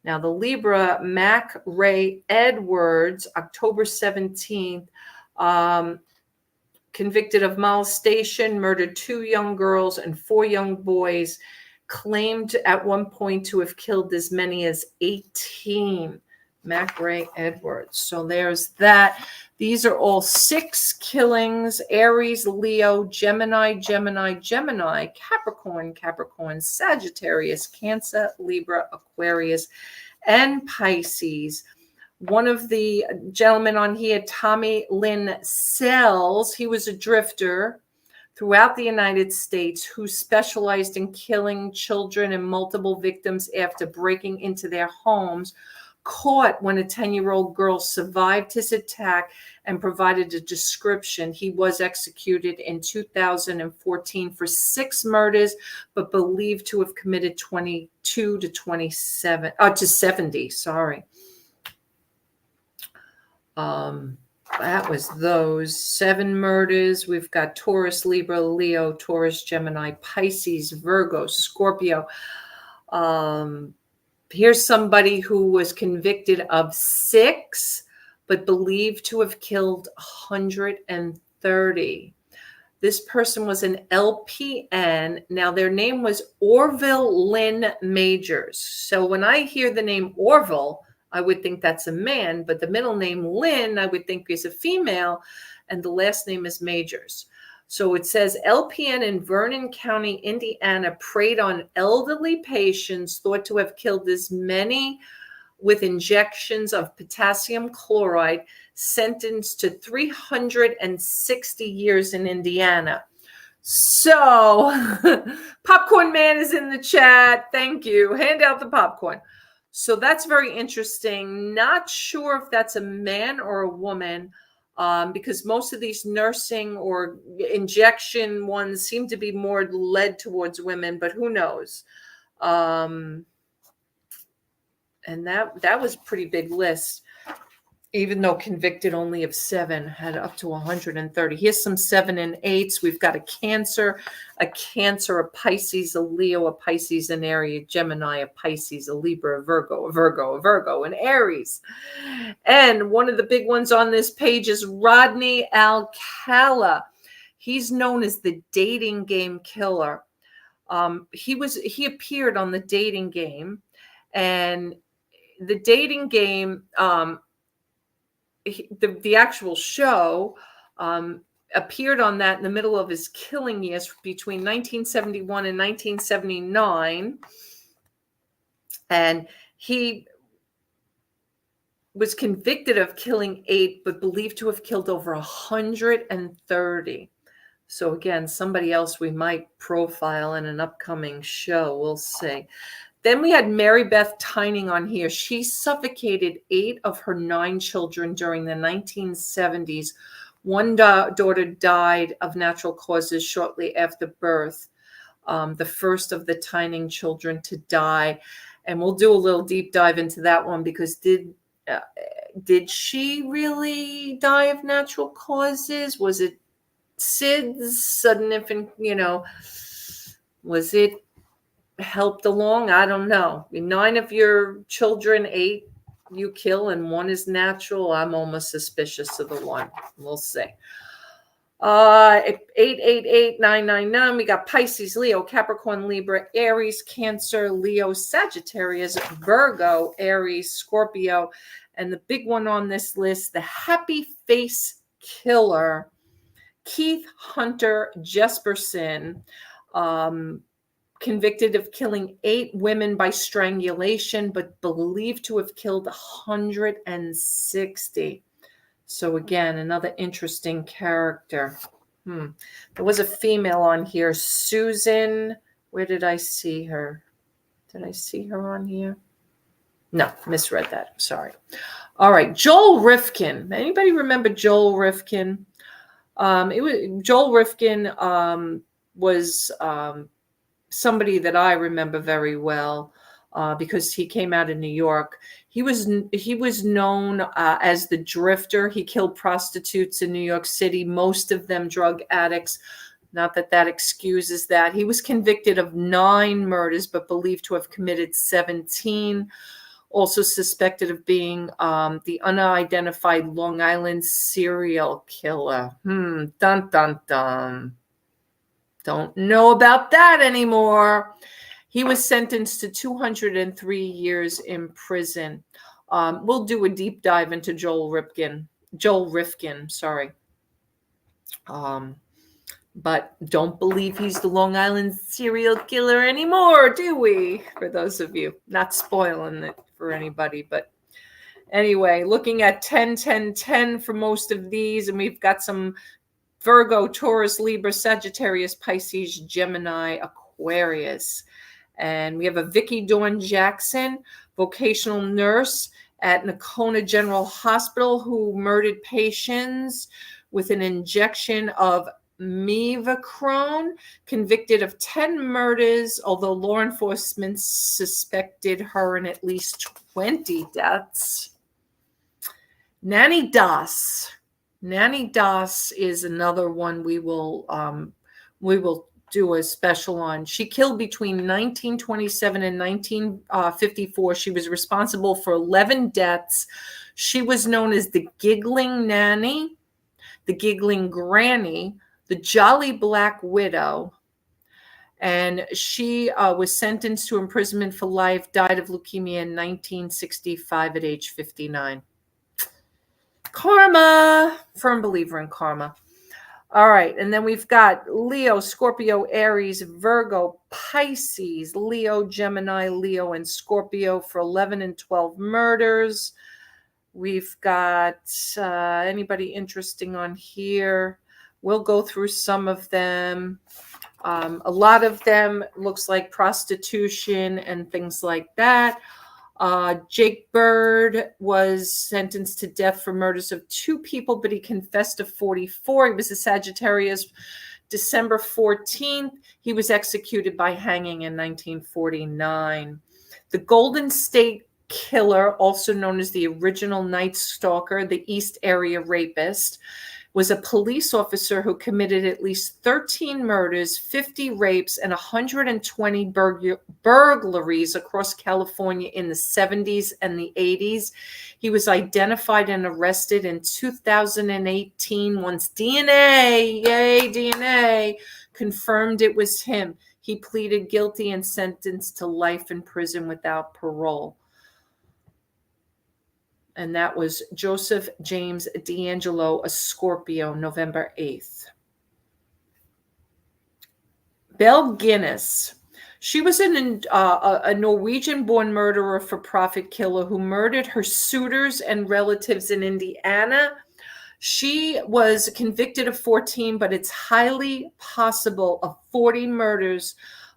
Now, the Libra, Mac Ray Edwards, October 17th, convicted of molestation, murdered 2 young girls and 4 young boys, claimed at one point to have killed as many as 18. Mac Ray Edwards. So there's that. These are all 6 killings: Aries, Leo, Gemini, Gemini, Gemini, Capricorn, Capricorn, Sagittarius, Cancer, Libra, Aquarius, and Pisces. One of the gentlemen on here, Tommy Lynn Sells, he was a drifter throughout the United States who specialized in killing children and multiple victims after breaking into their homes, caught when a 10-year-old girl survived his attack and provided a description. He was executed in 2014 for 6 murders, but believed to have committed 22 to 70. Sorry. That was those 7 murders. We've got Taurus, Libra, Leo, Taurus, Gemini, Pisces, Virgo, Scorpio. Here's somebody who was convicted of 6, but believed to have killed 130. This person was an LPN. Now, their name was Orville Lynn Majors. So when I hear the name Orville, I would think that's a man, but the middle name Lynn, I would think is a female, and the last name is Majors. So it says LPN in Vernon County, Indiana, preyed on elderly patients thought to have killed as many with injections of potassium chloride, sentenced to 360 years in Indiana. So Popcorn Man is in the chat. Thank you. Hand out the popcorn. So that's very interesting. Not sure if that's a man or a woman, because most of these nursing or injection ones seem to be more led towards women, but who knows? And that was a pretty big list, even though convicted only of 7, had up to 130. Here's some 7 and 8s. We've got a Cancer, a Pisces, a Leo, a Pisces, an Aries, a Gemini, a Pisces, a Libra, a Virgo, an Aries. And one of the big ones on this page is Rodney Alcala. He's known as the dating game killer. He appeared on the dating game, and the dating game, the actual show, appeared on that in the middle of his killing years between 1971 and 1979. And he was convicted of killing 8, but believed to have killed over 130. So again, somebody else we might profile in an upcoming show. We'll see. Then we had Mary Beth Tyning on here. She suffocated 8 of her 9 children during the 1970s. One daughter died of natural causes shortly after birth, the first of the Tyning children to die. And we'll do a little deep dive into that one, because did she really die of natural causes? Was it SIDS, sudden infant, was it helped along? I don't know. 9 of your children, 8 you kill, and 1 is natural. I'm almost suspicious of the 1. We'll see. 888-999. We got Pisces, Leo, Capricorn, Libra, Aries, Cancer, Leo, Sagittarius, Virgo, Aries, Scorpio, and the big one on this list, the happy face killer, Keith Hunter Jesperson, convicted of killing 8 women by strangulation, but believed to have killed 160. So again, another interesting character. There was a female on here, Susan. Where did I see her? Did I see her on here? No, misread that. I'm sorry. All right, Joel Rifkin. Anybody remember Joel Rifkin? Joel Rifkin was somebody that I remember very well, because he came out of New York. He was known as the Drifter. He killed prostitutes in New York City, most of them drug addicts. Not that excuses that. He was convicted of 9 murders, but believed to have committed 17. Also suspected of being the unidentified Long Island serial killer. Dun, dun, dun. Don't know about that anymore. He was sentenced to 203 years in prison. We'll do a deep dive into Joel Rifkin, sorry. But don't believe he's the Long Island serial killer anymore, do we? For those of you, not spoiling it for anybody, but anyway, looking at 10, 10, 10 for most of these, and we've got some Virgo, Taurus, Libra, Sagittarius, Pisces, Gemini, Aquarius. And we have a Vicki Dawn Jackson, vocational nurse at Nakona General Hospital, who murdered patients with an injection of mivacrone, convicted of 10 murders, although law enforcement suspected her in at least 20 deaths. Nanny Das. Nanny Das is another one we will do a special on. She killed between 1927 and 1954. She was responsible for 11 deaths. She was known as the Giggling Nanny, the Giggling Granny, the Jolly Black Widow, and she was sentenced to imprisonment for life, died of leukemia in 1965 at age 59. Karma, firm believer in karma. All right, and then we've got Leo, Scorpio, Aries, Virgo, Pisces, Leo, Gemini, Leo, and Scorpio for 11 and 12 murders. We've got anybody interesting on here? We'll go through some of them. A lot of them looks like prostitution and things like that. Jake Bird was sentenced to death for murders of 2 people, but he confessed to 44. He was a Sagittarius. December 14th, he was executed by hanging in 1949. The Golden State Killer, also known as the original Night Stalker, the East Area Rapist, was a police officer who committed at least 13 murders, 50 rapes, and 120 burglaries across California in the 70s and the 80s. He was identified and arrested in 2018 once DNA, confirmed it was him. He pleaded guilty and sentenced to life in prison without parole. And that was Joseph James D'Angelo, a Scorpio, November 8th. Belle Guinness. She was a Norwegian-born murderer for profit killer who murdered her suitors and relatives in Indiana. She was convicted of 14, but it's highly possible of 40 murders.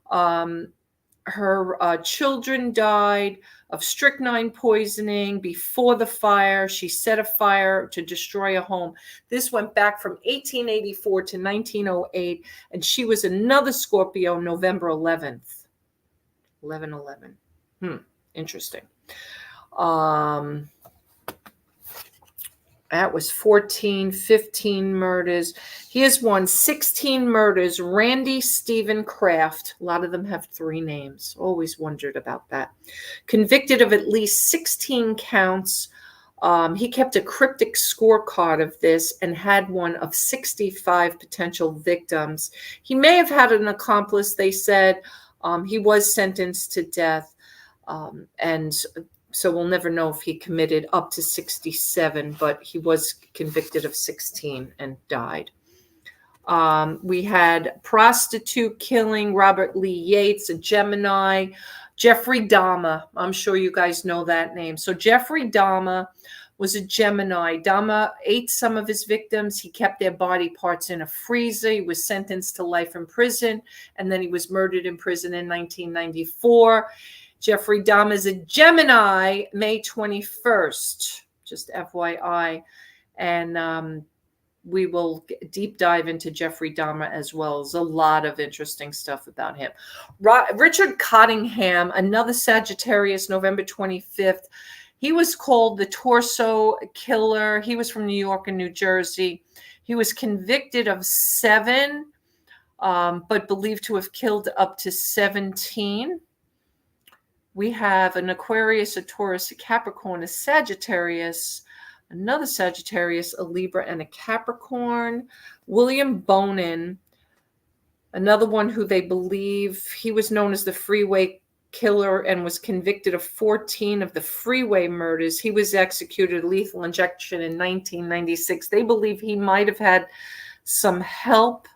Her children died of strychnine poisoning before the fire. She set a fire to destroy a home. This went back from 1884 to 1908, and she was another Scorpio, November 11th. 11/11. Interesting. That was 14, 15 murders. Here's one, 16 murders. Randy Stephen Kraft. A lot of them have 3 names. Always wondered about that. Convicted of at least 16 counts. He kept a cryptic scorecard of this and had one of 65 potential victims. He may have had an accomplice, they said. He was sentenced to death. And so we'll never know if he committed up to 67, but he was convicted of 16 and died. We had prostitute killing, Robert Lee Yates, a Gemini. Jeffrey Dahmer, I'm sure you guys know that name. So Jeffrey Dahmer was a Gemini. Dahmer ate some of his victims. He kept their body parts in a freezer. He was sentenced to life in prison, and then he was murdered in prison in 1994. Jeffrey Dahmer is a Gemini, May 21st, just FYI. And we will deep dive into Jeffrey Dahmer as well. There's a lot of interesting stuff about him. Richard Cottingham, another Sagittarius, November 25th. He was called the Torso Killer. He was from New York and New Jersey. He was convicted of 7, but believed to have killed up to 17. We have an Aquarius, a Taurus, a Capricorn, a Sagittarius, another Sagittarius, a Libra, and a Capricorn. William Bonin, another one who they believe, he was known as the Freeway Killer and was convicted of 14 of the freeway murders. He was executed lethal injection in 1996. They believe he might have had some help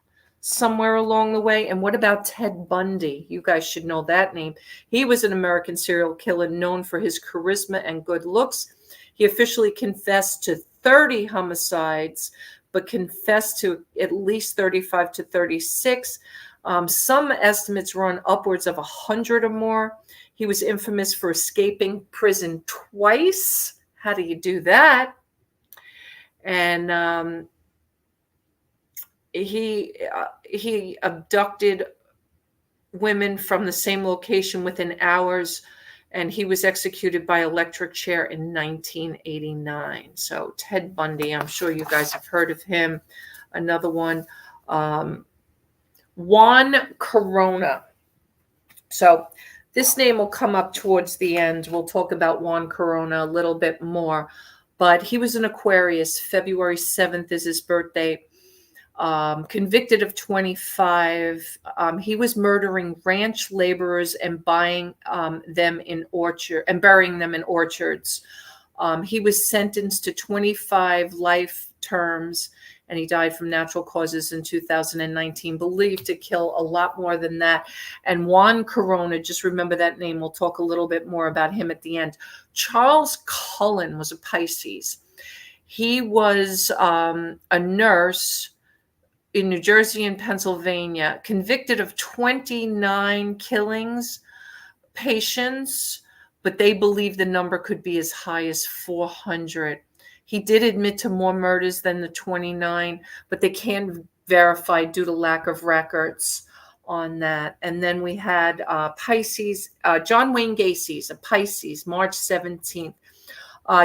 somewhere along the way. And what about Ted Bundy? You guys should know that name. He was an American serial killer known for his charisma and good looks. He officially confessed to 30 homicides, but confessed to at least 35 to 36. Some estimates run upwards of 100 or more. He was infamous for escaping prison twice. How do you do that? And he abducted women from the same location within hours, and he was executed by electric chair in 1989. So Ted Bundy, I'm sure you guys have heard of him. Another one, Juan Corona. So this name will come up towards the end. We'll talk about Juan Corona a little bit more, but he was an Aquarius. February 7th is his birthday. Convicted of 25. He was murdering ranch laborers and buying them in orchard and burying them in orchards. He was sentenced to 25 life terms, and he died from natural causes in 2019, believed to kill a lot more than that. And Juan Corona, just remember that name. We'll talk a little bit more about him at the end. Charles Cullen was a Pisces. He was a nurse in New Jersey and Pennsylvania, convicted of 29 killings, patients, but they believe the number could be as high as 400. He did admit to more murders than the 29, but they can't verify due to lack of records on that. And then we had Pisces, John Wayne Gacy's a Pisces, March 17th.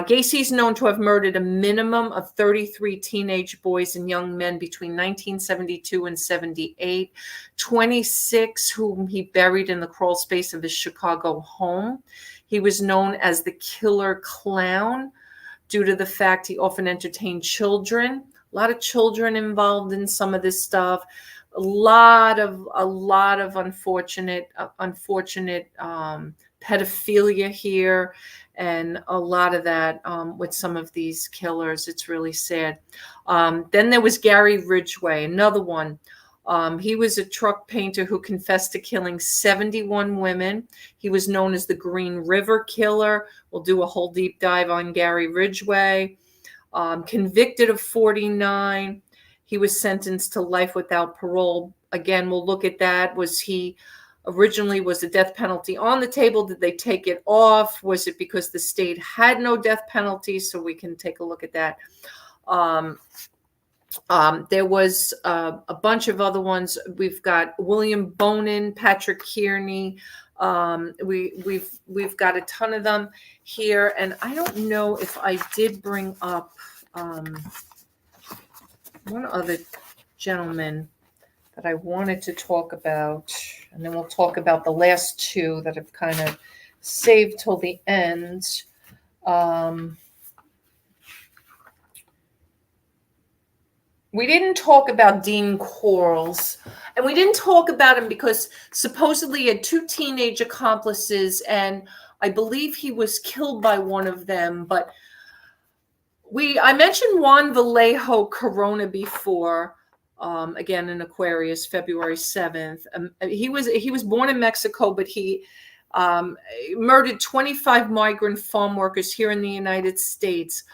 Gacy's known to have murdered a minimum of 33 teenage boys and young men between 1972 and 78, 26 whom he buried in the crawl space of his Chicago home. He was known as the Killer Clown due to the fact he often entertained children. A lot of children involved in some of this stuff. A lot of unfortunate pedophilia here, and a lot of that with some of these killers. It's really sad. Then there was Gary Ridgway, another one. He was a truck painter who confessed to killing 71 women. He was known as the Green River Killer. We'll do a whole deep dive on Gary Ridgway. Convicted of 49. He was sentenced to life without parole. Again, we'll look at that. Was he originally, was the death penalty on the table? Did they take it off? Was it because the state had no death penalty? So we can take a look at that. There was a bunch of other ones. We've got William Bonin, Patrick Kearney. We've got a ton of them here, and I don't know if I did bring up one other gentleman that I wanted to talk about, and then we'll talk about the last two that I've kind of saved till the end. We didn't talk about Dean Quarles, and we didn't talk about him because supposedly he had two teenage accomplices, and I believe he was killed by one of them. But I mentioned Juan Vallejo Corona before. Again, in Aquarius, February 7th. He was born in Mexico, but he murdered 25 migrant farm workers here in the United States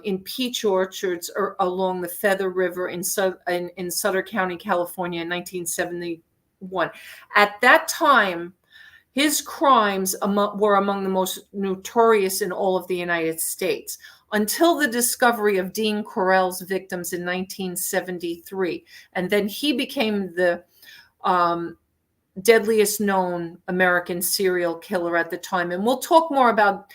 in peach orchards along the Feather River in Sutter County, California, in 1971. At that time, his crimes were among the most notorious in all of the United States, until the discovery of Dean Quarles' victims in 1973. And then he became the deadliest known American serial killer at the time. And we'll talk more about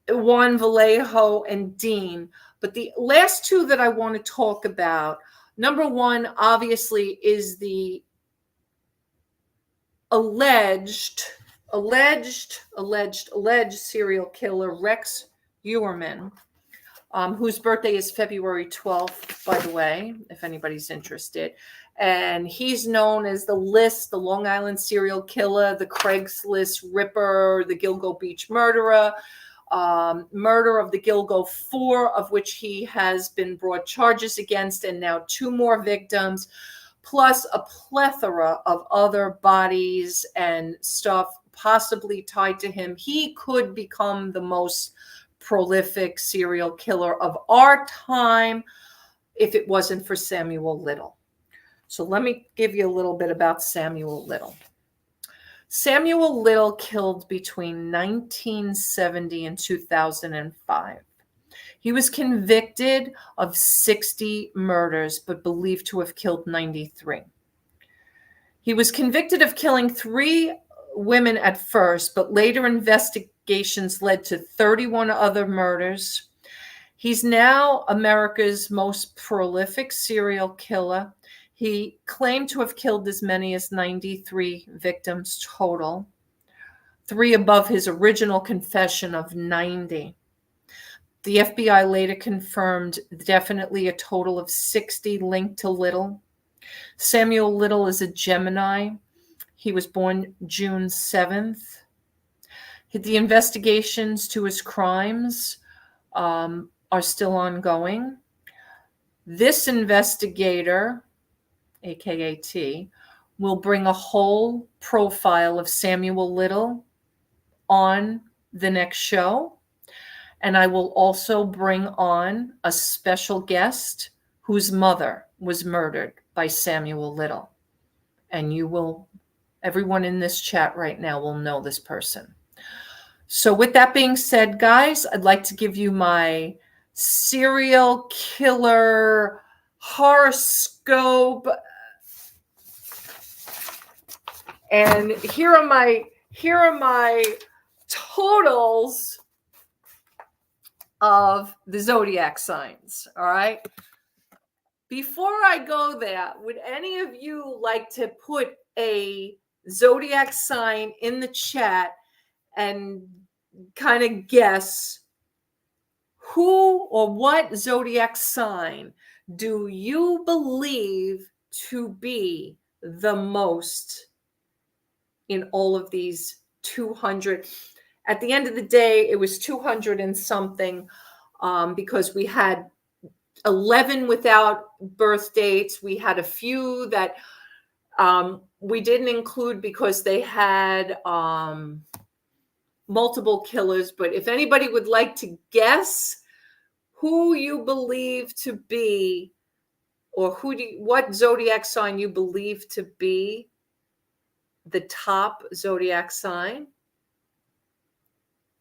Juan Vallejo and Dean. But the last two that I want to talk about, number one, obviously, is the alleged serial killer Rex Uerman, whose birthday is February 12th, by the way, if anybody's interested. And he's known as the Long Island serial killer, the Craigslist ripper, the Gilgo Beach murderer, murder of the Gilgo Four, of which he has been brought charges against, and now 2 more victims, plus a plethora of other bodies and stuff possibly tied to him. He could become the most prolific serial killer of our time. if it wasn't for Samuel Little. So let me give you a little bit about Samuel Little. Samuel Little killed between 1970 and 2005. He was convicted of 60 murders, but believed to have killed 93. He was convicted of killing 3 women at first, but later investigations led to 31 other murders. He's now America's most prolific serial killer. He claimed to have killed as many as 93 victims total, 3 above his original confession of 90. The FBI later confirmed definitely a total of 60 linked to Little. Samuel Little is a Gemini. He was born June 7th. The investigations to his crimes are still ongoing. This investigator, aka T, will bring a whole profile of Samuel Little on the next show. And I will also bring on a special guest whose mother was murdered by Samuel Little. And everyone in this chat right now will know this person. So with that being said, guys, I'd like to give you my serial killer horoscope. And here are my totals of the zodiac signs. All right. Before I go there, would any of you like to put a zodiac sign in the chat and kind of guess who or what zodiac sign do you believe to be the most in all of these 200? At the end of the day, it was 200 and something because we had 11 without birth dates. We had a few that we didn't include because they had multiple killers. But if anybody would like to guess who you believe to be, or what zodiac sign you believe to be the top zodiac sign,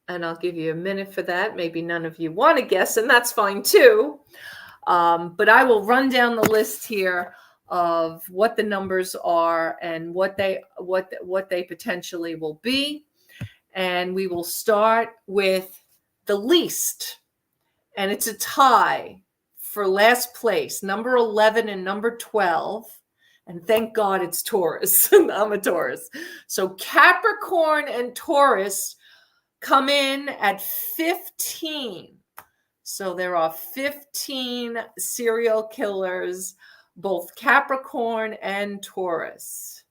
and I'll give you a minute for that. Maybe none of you want to guess, and that's fine too. But I will run down the list here of what the numbers are and what they potentially will be. And we will start with the least. And it's a tie for last place, number 11 and number 12. And thank God it's Taurus. I'm a Taurus. So Capricorn and Taurus come in at 15. So there are 15 serial killers, both Capricorn and Taurus.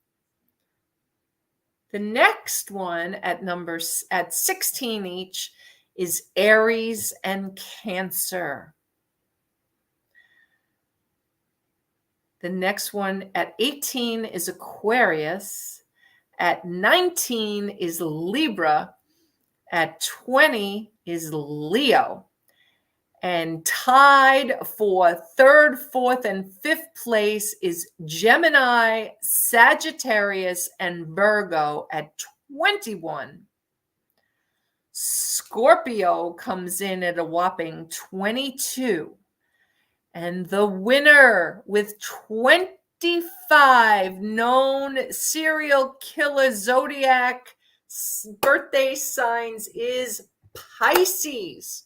The next one at 16 each is Aries and Cancer. The next one at 18 is Aquarius. At 19 is Libra. At 20 is Leo. And tied for 3rd, 4th, and 5th place is Gemini, Sagittarius, and Virgo at 21. Scorpio comes in at a whopping 22. And the winner with 25 known serial killer zodiac birthday signs is Pisces.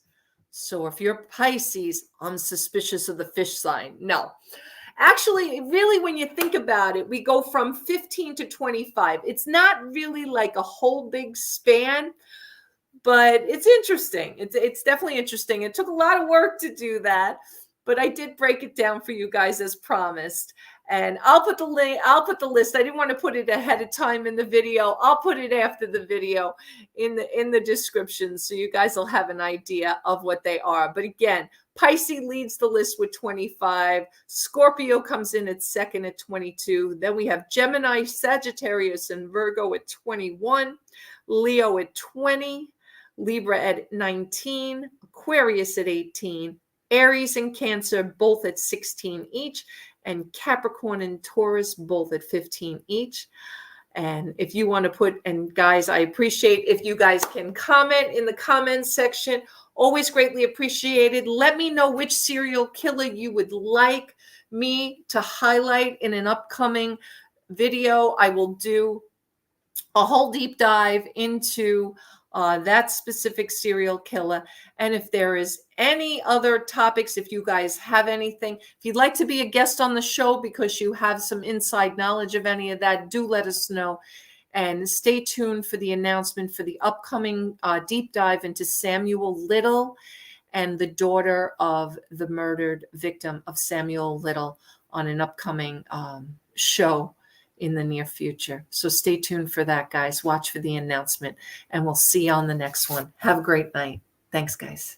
So if you're Pisces, I'm suspicious of the fish sign. No. Actually, really, when you think about it, we go from 15 to 25. It's not really like a whole big span, but it's interesting. It's definitely interesting. It took a lot of work to do that, but I did break it down for you guys as promised. And I'll put the link, I'll put the list. I didn't want to put it ahead of time in the video. I'll put it after the video in the description, so you guys will have an idea of what they are. But again, Pisces leads the list with 25. Scorpio comes in at 2nd at 22. Then we have Gemini, Sagittarius, and Virgo at 21. Leo at 20. Libra at 19. Aquarius at 18. Aries and Cancer both at 16 each, and Capricorn and Taurus both at 15 each. And if you want to put, and guys, I appreciate if you guys can comment in the comments section. Always greatly appreciated. Let me know which serial killer you would like me to highlight in an upcoming video. I will do a whole deep dive into that specific serial killer. And if there is any other topics, if you guys have anything, if you'd like to be a guest on the show because you have some inside knowledge of any of that, do let us know. And stay tuned for the announcement for the upcoming deep dive into Samuel Little and the daughter of the murdered victim of Samuel Little on an upcoming show in the near future. So stay tuned for that, guys. Watch for the announcement, and we'll see you on the next one. Have a great night. Thanks, guys.